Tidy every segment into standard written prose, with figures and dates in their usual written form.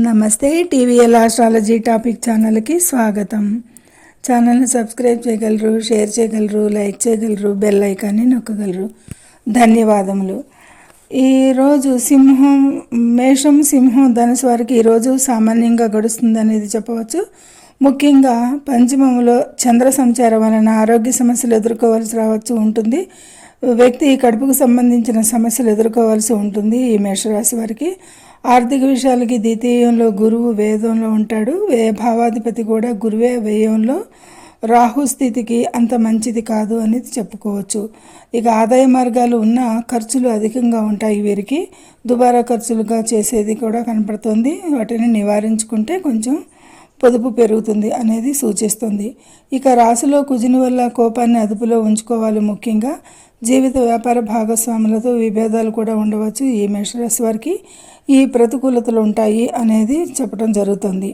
నమస్తే TVL astrology topic ఛానల్కి స్వాగతం. ఛానల్ని సబ్స్క్రైబ్ చేయగలరు, షేర్ చేయగలరు, లైక్ చేయగలరు, బెల్ ఐకాన్ని నొక్కగలరు. ధన్యవాదములు. ఈరోజు మేషం, సింహం, ధనుసు వారికి ఈరోజు సామాన్యంగా గడుస్తుంది అనేది చెప్పవచ్చు. ముఖ్యంగా పంచమములో చంద్ర సంచారం వలన ఆరోగ్య సమస్యలు ఎదుర్కోవాల్సి ఉంటుంది. వ్యక్తి కడుపుకు సంబంధించిన సమస్యలు ఎదుర్కోవాల్సి ఉంటుంది. ఈ మేషరాశి వారికి ఆర్థిక విషయాలకి ద్వితీయంలో గురువు వేదంలో ఉంటాడు. భావాధిపతి కూడా గురువే వ్యయంలో. రాహు స్థితికి అంత మంచిది కాదు అనేది చెప్పుకోవచ్చు. ఇక ఆదాయ మార్గాలు ఉన్న ఖర్చులు అధికంగా ఉంటాయి. వీరికి దుబారా ఖర్చులుగా చేసేది కూడా కనపడుతుంది. వాటిని నివారించుకుంటే కొంచెం పొదుపు పెరుగుతుంది అనేది సూచిస్తుంది. ఇక రాశిలో కుజుని వల్ల కోపాన్ని అదుపులో ఉంచుకోవాలి. ముఖ్యంగా జీవిత వ్యాపార భాగస్వాములతో విభేదాలు కూడా ఉండవచ్చు. ఈ మేషరాశి వారికి ఈ ప్రతికూలతలు ఉంటాయి అనేది చెప్పడం జరుగుతుంది.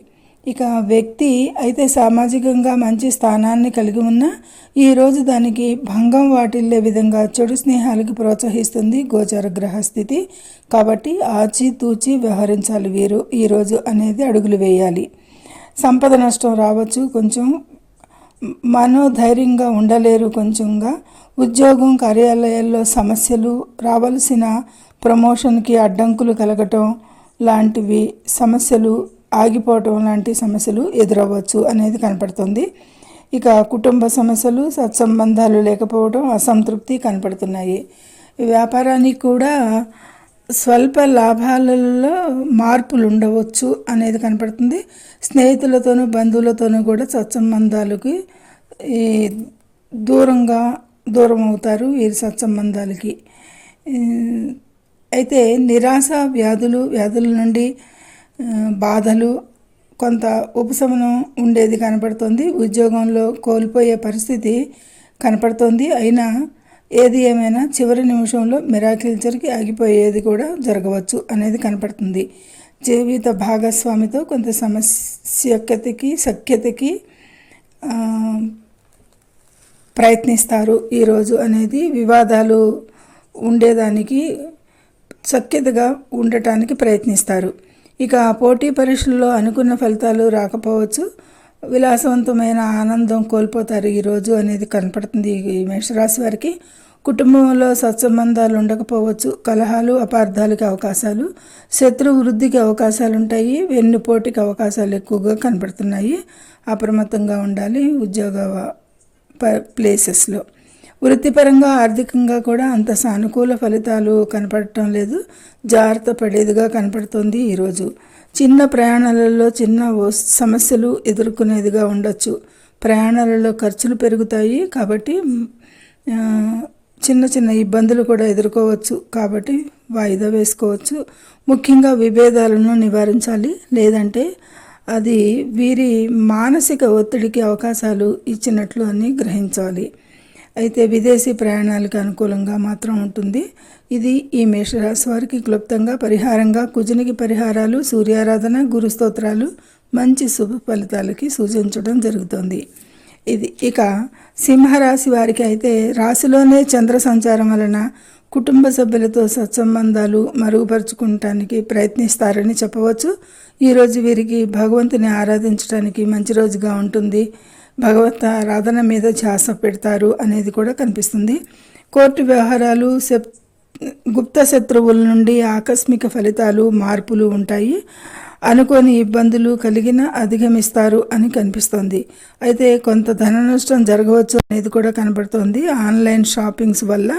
ఇక వ్యక్తి అయితే సామాజికంగా మంచి స్థానాన్ని కలిగి ఉన్న ఈరోజు దానికి భంగం వాటిల్లే విధంగా చెడు స్నేహాలకి ప్రోత్సహిస్తుంది గోచర గ్రహ స్థితి. కాబట్టి ఆచితూచి వ్యవహరించాలి వీరు ఈరోజు అనేది అడుగులు వేయాలి. సంపద నష్టం రావచ్చు. కొంచెం మనోధైర్యంగా ఉండలేరు. కొంచెంగా ఉద్యోగం, కార్యాలయాల్లో సమస్యలు, రావాల్సిన ప్రమోషన్కి అడ్డంకులు కలగటం లాంటివి, సమస్యలు ఆగిపోవటం లాంటి సమస్యలు ఎదురవ్వచ్చు అనేది కనపడుతుంది. ఇక కుటుంబ సమస్యలు, సత్సంబంధాలు లేకపోవడం, అసంతృప్తి కనపడుతున్నాయి. వ్యాపారానికి కూడా స్వల్ప లాభాలలో మార్పులు ఉండవచ్చు అనేది కనపడుతుంది. స్నేహితులతోనూ బంధువులతోనూ కూడా సత్సంబంధాలకి దూరం అవుతారు వీరి సత్సంబంధాలకి. అయితే నిరాశ, వ్యాధుల నుండి బాధలు, కొంత ఉపశమనం ఉండేది కనపడుతుంది. ఉద్యోగంలో కోల్పోయే పరిస్థితి కనపడుతుంది. అయినా ఏది ఏమైనా చివరి నిమిషంలో మిరాకిల్చర్కి ఆగిపోయేది కూడా జరగవచ్చు అనేది కనపడుతుంది. జీవిత భాగస్వామితో కొంత సఖ్యతకి ప్రయత్నిస్తారు ఈరోజు అనేది. వివాదాలు ఉండేదానికి సఖ్యతగా ఉండటానికి ప్రయత్నిస్తారు. ఇక పోటీ పరీక్షల్లో అనుకున్న ఫలితాలు రాకపోవచ్చు. విలాసవంతమైన ఆనందం కోల్పోతారు ఈరోజు అనేది కనపడుతుంది ఈ మేషరాశి వారికి. కుటుంబంలో సత్సంబంధాలు ఉండకపోవచ్చు. కలహాలు, అపార్థాలకి అవకాశాలు, శత్రు వృద్ధికి అవకాశాలు ఉంటాయి. వెన్నుపోటుకి అవకాశాలు ఎక్కువగా కనపడుతున్నాయి. అప్రమత్తంగా ఉండాలి ఉద్యోగ ప్లేసెస్లో. వృత్తిపరంగా, ఆర్థికంగా కూడా అంత సానుకూల ఫలితాలు కనపడటం లేదు. జాగ్రత్త పడేదిగా కనపడుతుంది ఈరోజు. చిన్న ప్రయాణాలలో చిన్న సమస్యలు ఎదుర్కొనేదిగా ఉండొచ్చు. ప్రయాణాలలో ఖర్చులు పెరుగుతాయి కాబట్టి చిన్న ఇబ్బందులు కూడా ఎదుర్కోవచ్చు. కాబట్టి వాయిదా వేసుకోవచ్చు. ముఖ్యంగా విభేదాలను నివారించాలి. లేదంటే అది వీరి మానసిక ఒత్తిడికి అవకాశాలు ఇచ్చినట్లు అని గ్రహించాలి. అయితే విదేశీ ప్రయాణాలకు అనుకూలంగా మాత్రం ఉంటుంది. ఇది ఈ మేషరాశి వారికి క్లుప్తంగా పరిహారంగా కుజునికి పరిహారాలు, సూర్యారాధన, గురు స్తోత్రాలు మంచి శుభ ఫలితాలకి సూచించడం జరుగుతుంది. ఇక సింహరాశి వారికి అయితే రాశిలోనే చంద్ర సంచారం వలన కుటుంబ సభ్యులతో సత్సంబంధాలు మరుగుపరుచుకోవటానికి ప్రయత్నిస్తారని చెప్పవచ్చు. ఈరోజు వీరికి భగవంతుని ఆరాధించడానికి మంచి రోజుగా ఉంటుంది. భగవత్ ఆరాధన మీద ధ్యాస పెడతారు అనేది కూడా కనిపిస్తుంది. కోర్టు వ్యవహారాలు, గుప్త శత్రువుల నుండి ఆకస్మిక ఫలితాలు, మార్పులు ఉంటాయి. అనుకోని ఇబ్బందులు కలిగిన అధిగమిస్తారు అని కనిపిస్తుంది. అయితే కొంత ధన నష్టం జరగవచ్చు అనేది కూడా కనబడుతోంది. ఆన్లైన్ షాపింగ్స్ వల్ల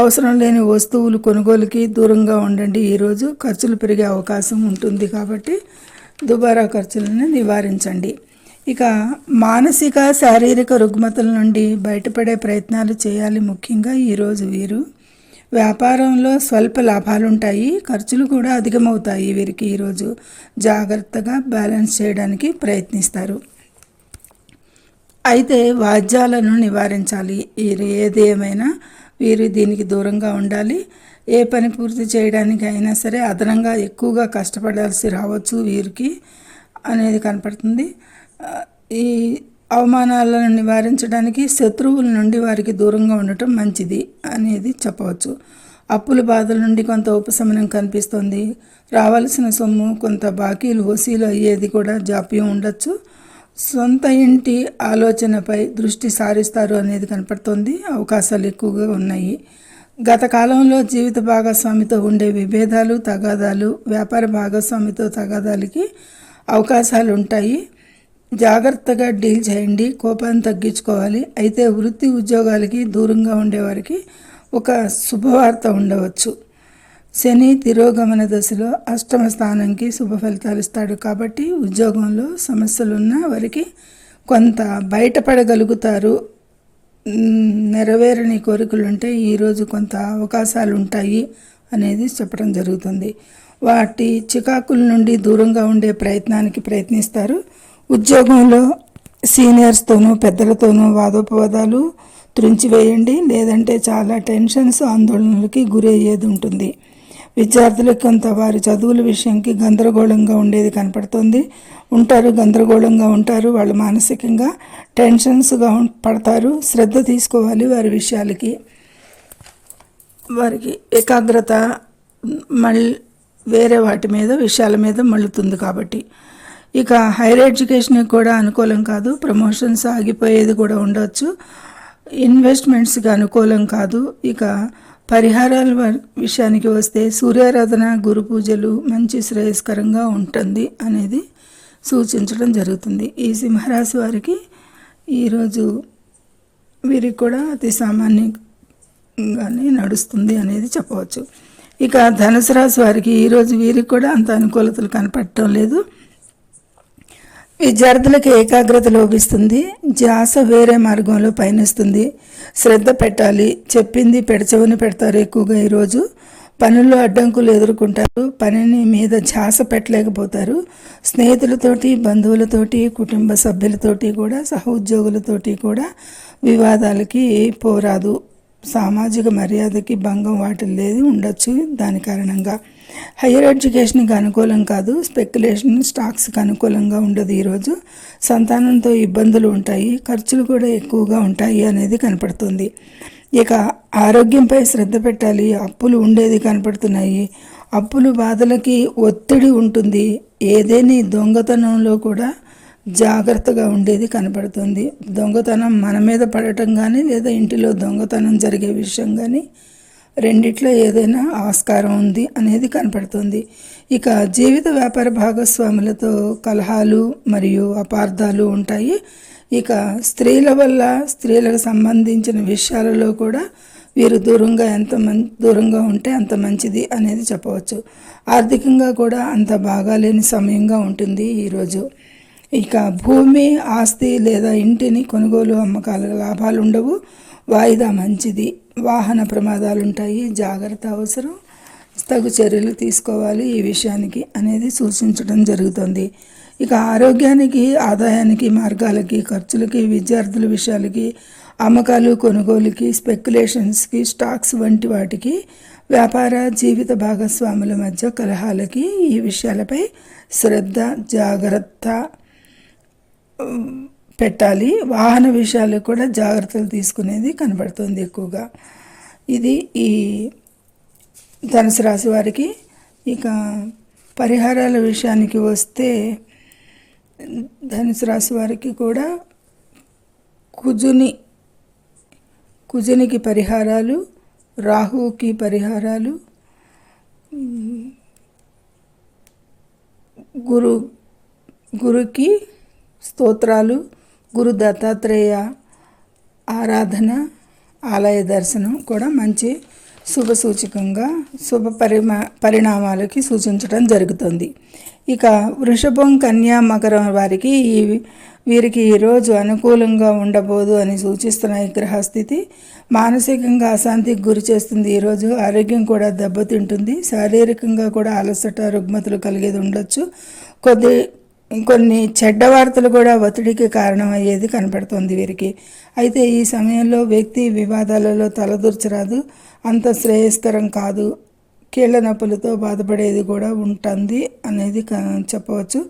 అవసరం లేని వస్తువులు కొనుగోలుకి దూరంగా ఉండండి. ఈరోజు ఖర్చులు పెరిగే అవకాశం ఉంటుంది కాబట్టి దుబారా ఖర్చులను నివారించండి. ఇక మానసిక, శారీరక రుగ్మతల నుండి బయటపడే ప్రయత్నాలు చేయాలి. ముఖ్యంగా ఈరోజు వీరు వ్యాపారంలో స్వల్ప లాభాలుంటాయి. ఖర్చులు కూడా అధికమవుతాయి వీరికి. ఈరోజు జాగ్రత్తగా బ్యాలెన్స్ చేయడానికి ప్రయత్నిస్తారు. అయితే వాద్యాలను నివారించాలి. ఏది ఏమైనా వీరు దీనికి దూరంగా ఉండాలి. ఏ పని పూర్తి చేయడానికి అయినా సరే అదనంగా ఎక్కువగా కష్టపడాల్సి రావచ్చు వీరికి అనేది కనపడుతుంది. ఈ అవమానాలను నివారించడానికి శత్రువుల నుండి వారికి దూరంగా ఉండటం మంచిది అనేది చెప్పవచ్చు. అప్పుల బాధల నుండి కొంత ఉపశమనం కనిపిస్తుంది. రావాల్సిన సొమ్ము కొంత బాకీలు వసూలు అయ్యేది కూడా జాప్యం ఉండొచ్చు. సొంత ఇంటి ఆలోచనపై దృష్టి సారిస్తారు అనేది కనపడుతుంది. అవకాశాలు ఎక్కువగా ఉన్నాయి. గత కాలంలో జీవిత భాగస్వామితో ఉండే విభేదాలు, తగాదాలు, వ్యాపార భాగస్వామితో తగాదాలకి అవకాశాలు ఉంటాయి. జాగ్రత్తగా డీల్ చేయండి. కోపాన్ని తగ్గించుకోవాలి. అయితే వృత్తి ఉద్యోగాలకి దూరంగా ఉండేవారికి ఒక శుభవార్త ఉండవచ్చు. శని తిరోగమన దశలో అష్టమ స్థానంకి శుభ ఫలితాలు ఇస్తాడు. కాబట్టి ఉద్యోగంలో సమస్యలున్న వారికి కొంత బయటపడగలుగుతారు. నెరవేరని కోరికలు ఉంటే ఈరోజు కొంత అవకాశాలు ఉంటాయి అనేది చెప్పడం జరుగుతుంది. వాటి చికాకుల నుండి దూరంగా ఉండే ప్రయత్నిస్తారు. ఉద్యోగంలో సీనియర్స్తోనూ పెద్దలతోనూ వాదోపవాదాలు త్రుంచివేయండి. లేదంటే చాలా టెన్షన్స్, ఆందోళనలకి గురి అయ్యేది ఉంటుంది. విద్యార్థులకు కొంత వారి చదువుల విషయంకి గందరగోళంగా ఉండేది గందరగోళంగా ఉంటారు. వాళ్ళు మానసికంగా టెన్షన్స్గా పడతారు. శ్రద్ధ తీసుకోవాలి వారి విషయాలకి. వారికి ఏకాగ్రత వేరే వాటి మీద విషయాల మీద మళ్ళుతుంది. కాబట్టి ఇక హైయర్ ఎడ్యుకేషన్కి కూడా అనుకూలం కాదు. ప్రమోషన్స్ ఆగిపోయేది కూడా ఉండవచ్చు. ఇన్వెస్ట్మెంట్స్కి అనుకూలం కాదు. ఇక పరిహారాల విషయానికి వస్తే సూర్యారాధన, గురు పూజలు మంచి శ్రేయస్కరంగా ఉంటుంది అనేది సూచించడం జరుగుతుంది. ఈ సింహరాశి వారికి ఈరోజు వీరికి కూడా అతి సామాన్యంగానే నడుస్తుంది అనేది చెప్పవచ్చు. ఇక ధనుసు రాశి వారికి ఈరోజు వీరికి కూడా అంత అనుకూలతలు కనపడటం లేదు. విద్యార్థులకు ఏకాగ్రత లోపిస్తుంది. ధ్యాస వేరే మార్గంలో పయనిస్తుంది. శ్రద్ధ పెట్టాలి. చెప్పింది పెడచెవిని పెడతారు. ఎక్కువగా ఈరోజు పనుల్లో అడ్డంకులు ఎదుర్కొంటారు. పనిని మీద ధ్యాస పెట్టలేకపోతారు. స్నేహితులతోటి, బంధువులతోటి, కుటుంబ సభ్యులతోటి కూడా, సహోద్యోగులతోటి కూడా వివాదాలకి పోరాదు. సామాజిక మర్యాదకి భంగం వాటిల్లేది ఉండొచ్చు. దాని కారణంగా హైయర్ ఎడ్యుకేషన్కి అనుకూలం కాదు. స్పెక్యులేషన్, స్టాక్స్కి అనుకూలంగా ఉండదు. ఈరోజు సంతానంతో ఇబ్బందులు ఉంటాయి. ఖర్చులు కూడా ఎక్కువగా ఉంటాయి అనేది కనపడుతుంది. ఇక ఆరోగ్యంపై శ్రద్ధ పెట్టాలి. అప్పులు ఉండేది కనపడుతున్నాయి. అప్పులు బాధలకి ఒత్తిడి ఉంటుంది. ఏదేని దొంగతనంలో కూడా జాగ్రత్తగా ఉండేది కనపడుతుంది. దొంగతనం మన మీద పడటం కానీ లేదా ఇంటిలో దొంగతనం జరిగే విషయం కానీ రెండిట్లో ఏదైనా ఆస్కారం ఉంది అనేది కనపడుతుంది. ఇక జీవిత వ్యాపార భాగస్వాములతో కలహాలు మరియు అపార్థాలు ఉంటాయి. ఇక స్త్రీల వల్ల స్త్రీలకు సంబంధించిన విషయాలలో కూడా వీరు దూరంగా ఉంటే అంత మంచిది అనేది చెప్పవచ్చు. ఆర్థికంగా కూడా అంత బాగాలేని సమయంగా ఉంటుంది ఈరోజు. ఇక భూమి, ఆస్తి లేదా ఇంటిని కొనుగోలు, అమ్మకాల లాభాలు ఉండవు. వాయిదా మంచిది. వాహన ప్రమాదాలు ఉంటాయి. జాగ్రత్త అవసరం. తగు చర్యలు తీసుకోవాలి ఈ విషయానికి అనేది సూచించడం జరుగుతుంది. ఇక ఆరోగ్యానికి, ఆదాయానికి, మార్గాలకి, ఖర్చులకి, విద్యార్థుల విషయాలకి, అమ్మకాలు, కొనుగోలుకి, స్పెక్యులేషన్స్కి, స్టాక్స్ వంటి వాటికి, వ్యాపార జీవిత భాగస్వాముల మధ్య కలహాలకి ఈ విషయాలపై శ్రద్ధ, జాగ్రత్త పెట్టాలి. వాహన విషయాలు కూడా జాగ్రత్తలు తీసుకునేది కనబడుతుంది ఎక్కువగా. ఇది ఈ ధనుసు రాశి వారికి. ఇక పరిహారాల విషయానికి వస్తే ధనుసు రాశి వారికి కూడా కుజునికి పరిహారాలు, రాహుకి పరిహారాలు, గురుకి స్తోత్రాలు, గురు దత్తాత్రేయ ఆరాధన, ఆలయ దర్శనం కూడా మంచి శుభసూచకంగా పరిణామాలకి సూచించడం జరుగుతుంది. ఇక వృషభం, కన్యా, మకరం వారికి వీరికి ఈరోజు అనుకూలంగా ఉండబోదు అని సూచిస్తున్న ఈ గ్రహస్థితి మానసికంగా అశాంతికి గురి చేస్తుంది. ఈరోజు ఆరోగ్యం కూడా దెబ్బతింటుంది. శారీరకంగా కూడా అలసట, రుగ్మతలు కలిగేది ఉండొచ్చు. కొన్ని చెడ్డ వార్తలు కూడా ఒత్తిడికి కారణమయ్యేది కనపడుతుంది వీరికి. అయితే ఈ సమయంలో వ్యక్తి వివాదాలలో తలదూర్చరాదు. అంత శ్రేయస్కరం కాదు. కీళ్ళ నొప్పులతో బాధపడేది కూడా ఉంటుంది అనేది చెప్పవచ్చు.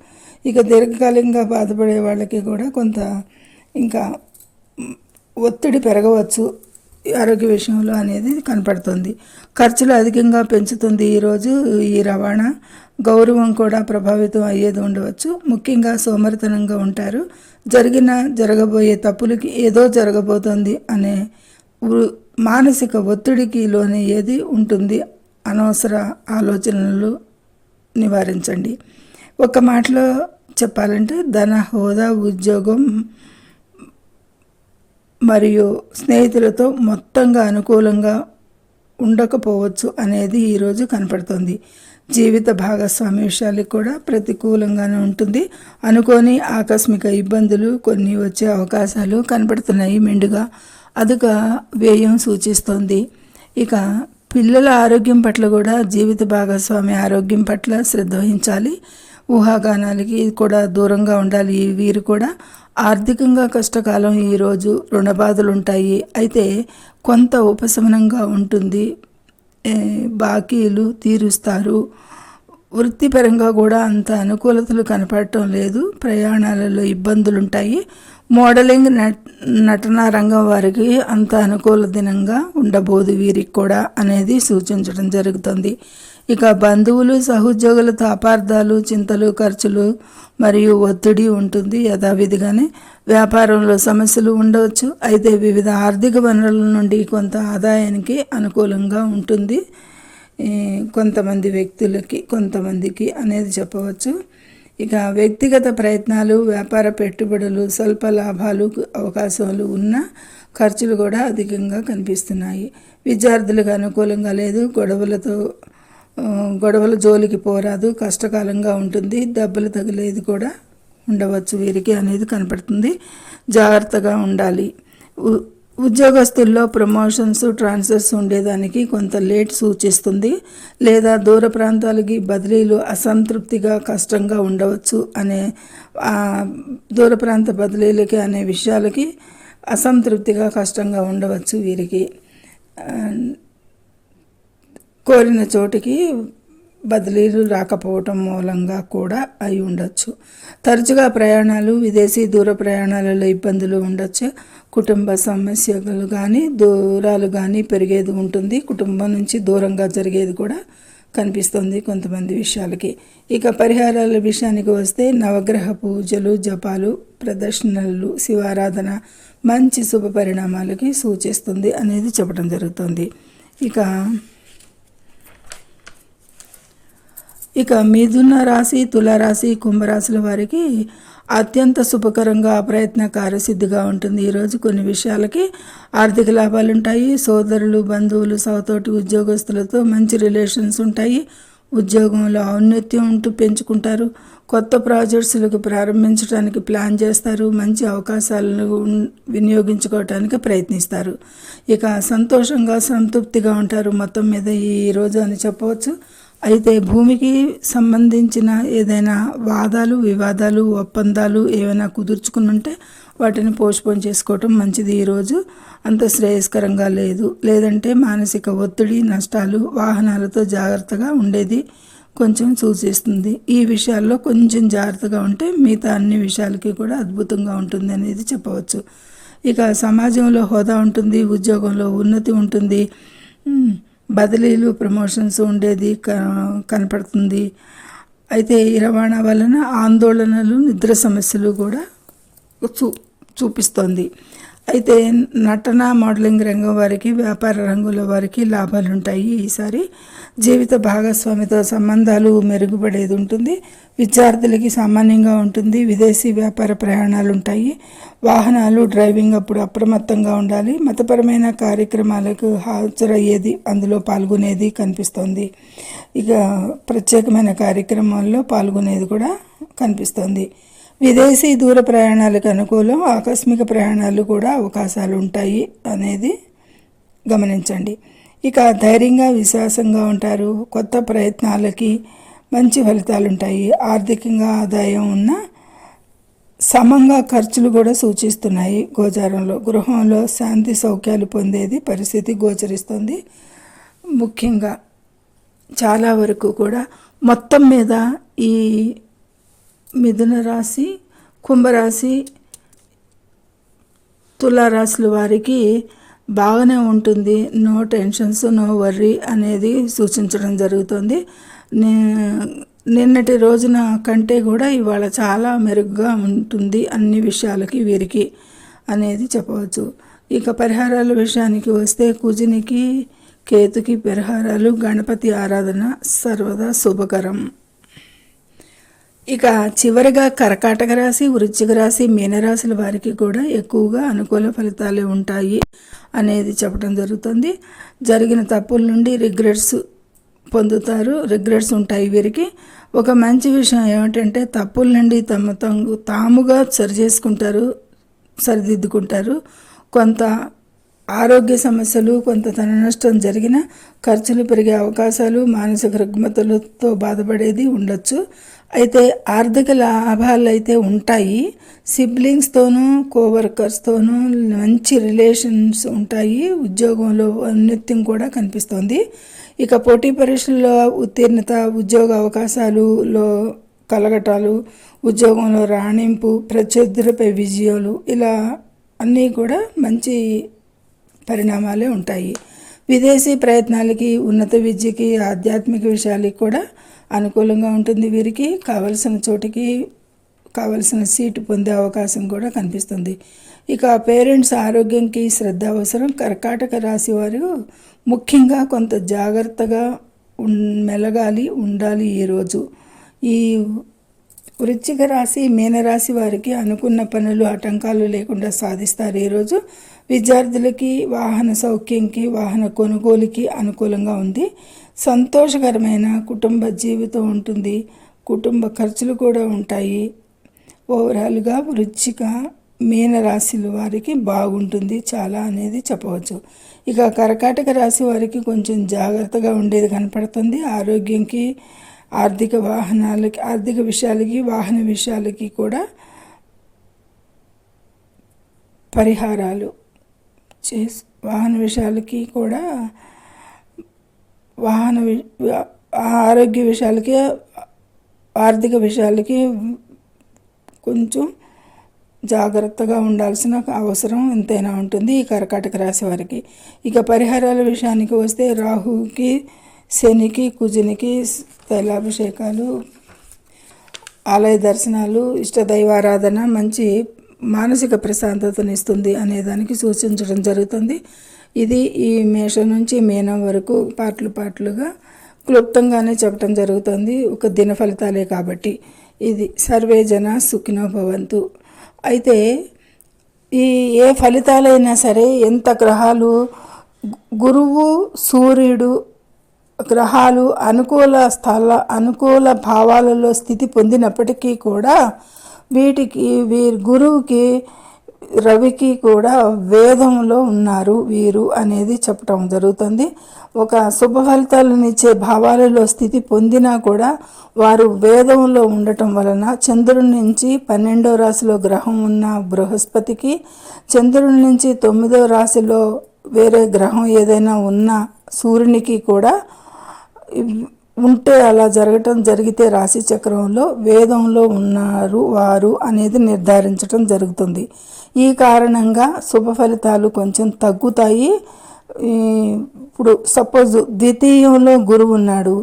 ఇక దీర్ఘకాలికంగా బాధపడే వాళ్ళకి కూడా కొంత ఇంకా ఒత్తిడి పెరగవచ్చు. ఆరోగ్య విషయంలో అనేది కనపడుతుంది. ఖర్చులు అధికంగా పెంచుతుంది ఈరోజు ఈ రవాణా. గౌరవం కూడా ప్రభావితం అయ్యేది ఉండవచ్చు. ముఖ్యంగా సోమరితనంగా ఉంటారు. జరగబోయే తప్పులకి ఏదో జరగబోతోంది అనే మానసిక ఒత్తిడికి లోనయ్యేది ఉంటుంది. అనవసర ఆలోచనలు నివారించండి. ఒక మాటలో చెప్పాలంటే ధన, హోదా, ఉద్యోగం మరియు స్నేహితులతో మొత్తంగా అనుకూలంగా ఉండకపోవచ్చు అనేది ఈరోజు కనపడుతుంది. జీవిత భాగస్వామి విషయాలకు కూడా ప్రతికూలంగానే ఉంటుంది. అనుకోని ఆకస్మిక ఇబ్బందులు కొన్ని వచ్చే అవకాశాలు కనపడుతున్నాయి. మెండుగా అధిక వ్యయం సూచిస్తోంది. ఇక పిల్లల ఆరోగ్యం పట్ల కూడా జీవిత భాగస్వామి ఆరోగ్యం పట్ల శ్రద్ధ వహించాలి. ఊహాగానాలకి కూడా దూరంగా ఉండాలి. వీరు కూడా ఆర్థికంగా కష్టకాలం. ఈరోజు రుణబాధలు ఉంటాయి, అయితే కొంత ఉపశమనంగా ఉంటుంది. బాకీలు తీరుస్తారు. వృత్తిపరంగా కూడా అంత అనుకూలతలు కనపడటం లేదు. ప్రయాణాలలో ఇబ్బందులు ఉంటాయి. మోడలింగ్, నటనా రంగం వారికి అంత అనుకూల దినంగా ఉండబోదు వీరికి కూడా అనేది సూచించడం జరుగుతుంది. ఇక బంధువులు, సహోద్యోగులతో అపార్థాలు, చింతలు, ఖర్చులు మరియు ఒత్తిడి ఉంటుంది. యథావిధిగానే వ్యాపారంలో సమస్యలు ఉండవచ్చు, అయితే వివిధ ఆర్థిక వనరుల నుండి కొంత ఆదాయానికి అనుకూలంగా ఉంటుంది. కొంతమంది వ్యక్తులకి, కొంతమందికి అనేది చెప్పవచ్చు. ఇక వ్యక్తిగత ప్రయత్నాలు, వ్యాపార పెట్టుబడులు, స్వల్ప లాభాలు అవకాశాలు ఉన్న ఖర్చులు కూడా అధికంగా కనిపిస్తున్నాయి. విద్యార్థులకు అనుకూలంగా లేదు. గొడవల జోలికి పోరాదు. కష్టకాలంగా ఉంటుంది. దెబ్బలు తగిలేది కూడా ఉండవచ్చు వీరికి అనేది కనపడుతుంది. జాగ్రత్తగా ఉండాలి. ఉద్యోగస్తుల్లో ప్రమోషన్స్, ట్రాన్స్ఫర్స్ ఉండేదానికి కొంత లేట్ సూచిస్తుంది. లేదా దూర ప్రాంతాలకి బదిలీలు అసంతృప్తిగా, కష్టంగా ఉండవచ్చు అనే దూర ప్రాంత బదిలీలకి అనే విషయాలకి అసంతృప్తిగా, కష్టంగా ఉండవచ్చు వీరికి. కోరిన చోటికి బదిలీలు రాకపోవటం మూలంగా కూడా అయి ఉండొచ్చు. తరచుగా ప్రయాణాలు, విదేశీ దూర ప్రయాణాలలో ఇబ్బందులు ఉండొచ్చు. కుటుంబ సమస్యలు కానీ, దూరాలు కానీ పెరిగేది ఉంటుంది. కుటుంబం నుంచి దూరంగా జరిగేది కూడా కనిపిస్తుంది కొంతమంది విషయాలకి. ఇక పరిహారాల విషయానికి వస్తే నవగ్రహ పూజలు, జపాలు, ప్రదర్శనలు, శివారాధన మంచి శుభ పరిణామాలకి సూచిస్తుంది అనేది చెప్పడం జరుగుతుంది. ఇక మిథున రాశి, తులారాశి, కుంభరాశుల వారికి అత్యంత శుభకరంగా, ప్రయత్న కార్యసిద్ధిగా ఉంటుంది. ఈరోజు కొన్ని విషయాలకి ఆర్థిక లాభాలు ఉంటాయి. సోదరులు, బంధువులు, సహతోటి ఉద్యోగస్తులతో మంచి రిలేషన్స్ ఉంటాయి. ఉద్యోగంలో ఔన్నత్యం పెంచుకుంటారు. కొత్త ప్రాజెక్ట్స్లకు ప్రారంభించడానికి ప్లాన్ చేస్తారు. మంచి అవకాశాలను వినియోగించుకోవటానికి ప్రయత్నిస్తారు. ఇక సంతోషంగా, సంతృప్తిగా ఉంటారు మొత్తం మీద ఈరోజు అని చెప్పవచ్చు. అయితే భూమికి సంబంధించిన ఏదైనా వాదాలు, వివాదాలు, ఒప్పందాలు ఏమైనా కుదుర్చుకుని ఉంటే వాటిని పోస్ట్పోన్ చేసుకోవటం మంచిది. ఈరోజు అంత శ్రేయస్కరంగా లేదు. లేదంటే మానసిక ఒత్తిడి, నష్టాలు, వాహనాలతో జాగ్రత్తగా ఉండేది కొంచెం సూచిస్తుంది. ఈ విషయాల్లో కొంచెం జాగ్రత్తగా ఉంటే మిగతా అన్ని విషయాలకి కూడా అద్భుతంగా ఉంటుంది అనేది చెప్పవచ్చు. ఇక సమాజంలో హోదా ఉంటుంది. ఉద్యోగంలో ఉన్నతి ఉంటుంది. బదిలీలు, ప్రమోషన్స్ ఉండేది కనపడుతుంది. అయితే ఈ రవాణా వలన ఆందోళనలు, నిద్ర సమస్యలు కూడా చూపిస్తోంది. అయితే నటన, మోడలింగ్ రంగం వారికి, వ్యాపార రంగుల వారికి లాభాలు ఉంటాయి. ఈసారి జీవిత భాగస్వామితో సంబంధాలు మెరుగుపడేది ఉంటుంది. విద్యార్థులకి సామాన్యంగా ఉంటుంది. విదేశీ వ్యాపార ప్రయాణాలు ఉంటాయి. వాహనాలు, డ్రైవింగ్ అప్పుడు అప్రమత్తంగా ఉండాలి. మతపరమైన కార్యక్రమాలకు హాజరయ్యేది, అందులో పాల్గొనేది కనిపిస్తోంది. ఇక ప్రత్యేకమైన కార్యక్రమాల్లో పాల్గొనేది కూడా కనిపిస్తోంది. విదేశీ దూర ప్రయాణాలకు అనుకూలం. ఆకస్మిక ప్రయాణాలు కూడా అవకాశాలు ఉంటాయి అనేది గమనించండి. ఇక ధైర్యంగా, విశ్వాసంగా ఉంటారు. కొత్త ప్రయత్నాలకి మంచి ఫలితాలు ఉంటాయి. ఆర్థికంగా ఆదాయం ఉన్న సమంగా ఖర్చులు కూడా సూచిస్తున్నాయి గోచారంలో. గృహంలో శాంతి సౌఖ్యాలు పొందేది పరిస్థితి గోచరిస్తుంది. ముఖ్యంగా చాలా వరకు కూడా మొత్తం మీద ఈ మిథున రాశి, కుంభరాశి, తులారాశుల వారికి బాగానే ఉంటుంది, నో టెన్షన్స్, నో వర్రీ అనేది సూచించడం జరుగుతుంది. నిన్నటి రోజున కంటే కూడా ఇవాళ చాలా మెరుగ్గా ఉంటుంది అన్ని విషయాలకి వీరికి అనేది చెప్పవచ్చు. ఇక పరిహారాల విషయానికి వస్తే కుజునికి కేతుకి పరిహారాలు, గణపతి ఆరాధన సర్వదా శుభకరం. ఇక చివరిగా కర్కాటక రాశి, వృశ్చిక రాశి, మీనరాశుల వారికి కూడా ఎక్కువగా అనుకూల ఫలితాలే ఉంటాయి అనేది చెప్పడం జరుగుతుంది. జరిగిన తప్పుల నుండి రిగ్రెట్స్ పొందుతారు, రిగ్రెట్స్ ఉంటాయి వీరికి. ఒక మంచి విషయం ఏమిటంటే తప్పుల నుండి తాముగా సరిదిద్దుకుంటారు. కొంత ఆరోగ్య సమస్యలు, కొంత ధన నష్టం జరిగిన, ఖర్చులు పెరిగే అవకాశాలు, మానసిక రుగ్మతలతో బాధపడేది ఉండొచ్చు. అయితే ఆర్థిక లాభాలు అయితే ఉంటాయి. సిబ్లింగ్స్తోనూ, కోవర్కర్స్తోనూ మంచి రిలేషన్స్ ఉంటాయి. ఉద్యోగంలో ఔన్నత్యం కూడా కనిపిస్తోంది. ఇక పోటీ పరీక్షల్లో ఉత్తీర్ణత, ఉద్యోగ అవకాశాలులో కలగటాలు, ఉద్యోగంలో రాణింపు, ప్రత్యర్థులపై విజయాలు, ఇలా అన్నీ కూడా మంచి పరిణామాలే ఉంటాయి. విదేశీ ప్రయత్నాలకి, ఉన్నత విద్యకి, ఆధ్యాత్మిక విషయాలకి కూడా అనుకూలంగా ఉంటుంది. వీరికి కావలసిన చోటికి కావలసిన సీటు పొందే అవకాశం కూడా కనిపిస్తుంది. ఇక పేరెంట్స్ ఆరోగ్యంకి శ్రద్ధ అవసరం. కర్కాటక రాశి వారు ముఖ్యంగా కొంత జాగ్రత్తగా ఉండాలి ఈరోజు. ఈ వృశ్చిక రాశి, మీనరాశి వారికి అనుకున్న పనులు ఆటంకాలు లేకుండా సాధిస్తారు ఈరోజు. విద్యార్థులకి వాహన సౌఖ్యంకి, వాహన కొనుగోలుకి అనుకూలంగా ఉంది. సంతోషకరమైన కుటుంబ జీవితం ఉంటుంది. కుటుంబ ఖర్చులు కూడా ఉంటాయి. ఓవరాల్గా వృశ్చిక, మీనరాశుల వారికి బాగుంటుంది చాలా అనేది చెప్పవచ్చు. ఇక కర్కాటక రాశి వారికి కొంచెం జాగ్రత్తగా ఉండేది కనపడుతుంది. ఆరోగ్యంకి, ఆర్థిక విషయాలకి, వాహన విషయాలకి కూడా పరిహారాలు వాహన విషయాలకి కూడా ఆరోగ్య విషయాలకి, ఆర్థిక విషయాలకి కొంచెం జాగ్రత్తగా ఉండాల్సిన అవసరం ఎంతైనా ఉంటుంది ఈ కర్కాటక రాశి వారికి. ఇక పరిహారాల విషయానికి వస్తే రాహుకి, శనికి, కుజునికి తైలాభిషేకాలు, ఆలయ దర్శనాలు, ఇష్టదైవారాధన మంచి మానసిక ప్రశాంతతనిస్తుంది అనేదానికి సూచించడం జరుగుతుంది. ఇది ఈ మేషం నుంచి మీనం వరకు పార్ట్లుగా క్లుప్తంగానే చెప్పడం జరుగుతుంది, ఒక దిన ఫలితాలే కాబట్టి. ఇది సర్వే జన సుఖినో భవంతు. అయితే ఏ ఫలితాలైనా సరే, ఎంత గ్రహాలు, గురువు, సూర్యుడు గ్రహాలు అనుకూల భావాలలో స్థితి పొందినప్పటికీ కూడా గురువుకి, రవికి కూడా వేదంలో ఉన్నారు వీరు అనేది చెప్పటం జరుగుతుంది. ఒక శుభ ఫలితాలనిచ్చే భావాలలో స్థితి పొందినా కూడా వారు వేదంలో ఉండటం వలన చంద్రుడి నుంచి 12వ రాశిలో గ్రహం ఉన్న బృహస్పతికి, చంద్రుడి నుంచి 9వ రాశిలో వేరే గ్రహం ఏదైనా ఉన్న సూర్యునికి కూడా ఉంటే అలా జరిగితే రాశి చక్రంలో వేదంలో ఉన్నారు వారు అనేది నిర్ధారించడం జరుగుతుంది. ఈ కారణంగా శుభ ఫలితాలు కొంచెం తగ్గుతాయి. ఇప్పుడు సపోజ్ ద్వితీయంలో గురువు ఉన్నాడు,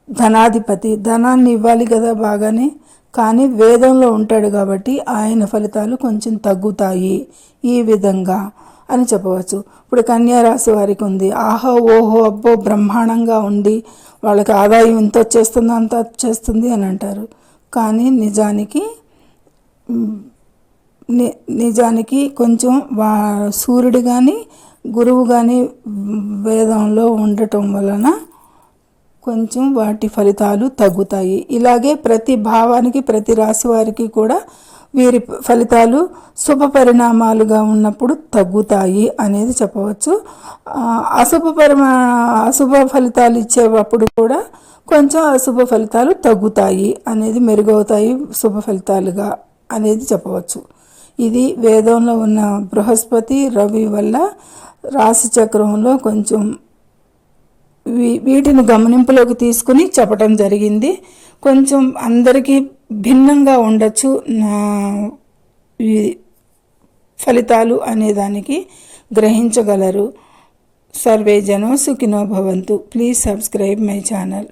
ధనాధిపతి, ధనాన్ని ఇవ్వాలి కదా బాగానే, కానీ వేదంలో ఉంటాడు కాబట్టి ఆయన ఫలితాలు కొంచెం తగ్గుతాయి ఈ విధంగా అని చెప్పవచ్చు. ఇప్పుడు కన్యా రాశి వారికి ఉంది, ఆహో ఓహో అబ్బో బ్రహ్మాండంగా ఉండి వాళ్ళకి ఆదాయం ఇంత వచ్చేస్తుంది అంత వచ్చేస్తుంది అని అంటారు. కానీ నిజానికి కొంచెం సూర్యుడు కానీ గురువు కానీ వేదంలో ఉండటం వలన కొంచెం వాటి ఫలితాలు తగ్గుతాయి. ఇలాగే ప్రతి భావానికి, ప్రతి రాశి వారికి కూడా వీరి ఫలితాలు శుభ పరిణామాలుగా ఉన్నప్పుడు తగ్గుతాయి అనేది చెప్పవచ్చు. అశుభ ఫలితాలు ఇచ్చేటప్పుడు కూడా కొంచెం అశుభ ఫలితాలు తగ్గుతాయి అనేది, మెరుగవుతాయి శుభ ఫలితాలుగా అనేది చెప్పవచ్చు. ఇది వేదంలో ఉన్న బృహస్పతి, రవి వల్ల రాశి చక్రంలో కొంచెం వీటిని గమనింపులోకి తీసుకుని చెప్పటం జరిగింది. కొంచెం అందరికీ భిన్నంగా ఉండొచ్చు ఈ ఫలితాలు అనేదానికి, గ్రహించగలరు. సర్వే జనో సుఖినో భవంతు. Please subscribe my channel.